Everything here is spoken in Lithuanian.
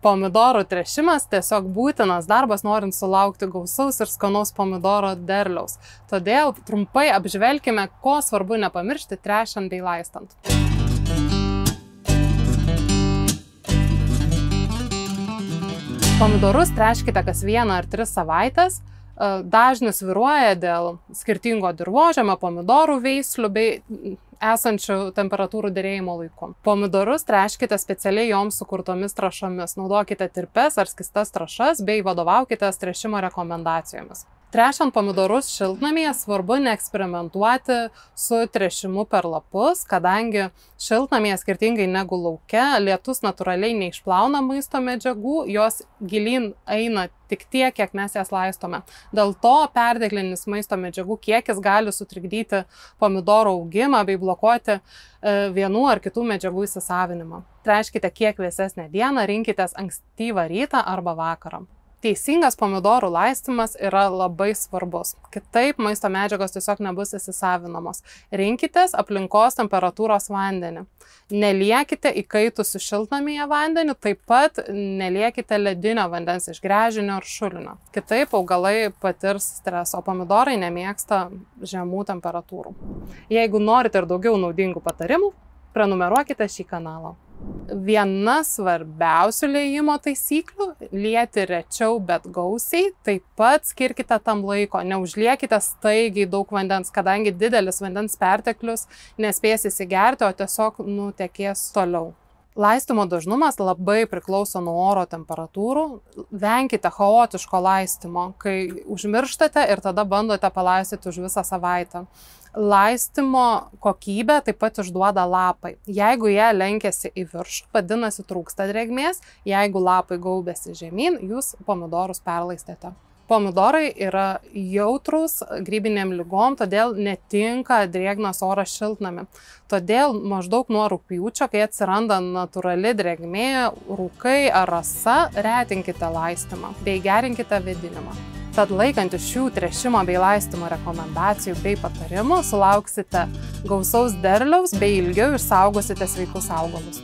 Pomidorų tręšimas tiesiog būtinas darbas, norint sulaukti gausaus ir skanaus pomidoro derliaus. Todėl trumpai apžvelkime, ko svarbu nepamiršti tręšiant bei laistant. Pomidorus tręškite kas 1 ar 3 savaitės. Dažnis svyruoja dėl skirtingo dirvožemio, pomidorų veislių bei esančių temperatūrų derėjimo laiku. Pomidorus tręškite specialiai joms sukurtomis trąšomis. Naudokite tirpes ar skystas trąšas bei vadovaukitės tręšimo rekomendacijomis. Tręšiant pomidorus šiltnamyje svarbu neeksperimentuoti su tręšimu per lapus, kadangi šiltnamyje skirtingai negu lauke, lietus natūraliai neišplauna maisto medžiagų, jos gilyn eina tik tiek, kiek mes jas laistome. Dėl to perteklinis maisto medžiagų kiekis gali sutrikdyti pomidorų augimą bei blokuoti vienų ar kitų medžiagų įsisavinimą. Tręškite kiek vėsesnę dieną, rinkitės ankstyvą rytą arba vakarą. Teisingas pomidorų laistymas yra labai svarbus. Kitaip maisto medžiagos tiesiog nebus įsisavinamos. Rinkitės aplinkos temperatūros vandenį. Neliekite įkaitusių šiltnamyje vandenį, taip pat neliekite ledinio vandens iš gręžinio ar šulinio. Kitaip augalai patirs stresą, o pomidorai nemėgsta žemų temperatūrų. Jeigu norite ir daugiau naudingų patarimų, prenumeruokite šį kanalą. Viena svarbiausių liejimo taisyklių – lieti rečiau, bet gausiai, taip pat skirkite tam laiko, neužliekite staigiai daug vandens, kadangi didelis vandens perteklius nespės įsigerti, o tiesiog nutekės toliau. Laistymo dažnumas labai priklauso nuo oro temperatūrų. Venkite chaotiško laistymo, kai užmirštate ir tada bandote palaistyti už visą savaitę. Laistymo kokybę taip pat išduoda lapai. Jeigu jie lenkiasi į viršų, vadinasi trūksta drėgmės, jeigu lapai gaubėsi žemyn, jūs pomidorus perlaistėte. Pomidorai yra jautrūs grybinėm ligom, todėl netinka drėgnas oras šiltnamy. Todėl maždaug nuo rugpjūčio, kai atsiranda natūrali drėgmė, rūkai ar rasa, retinkite laistymą bei gerinkite vėdinimą. Tad laikantis šių tręšimo bei laistymo rekomendacijų bei patarimų, sulauksite gausaus derliaus bei ilgiau išsaugosite sveikus augalus.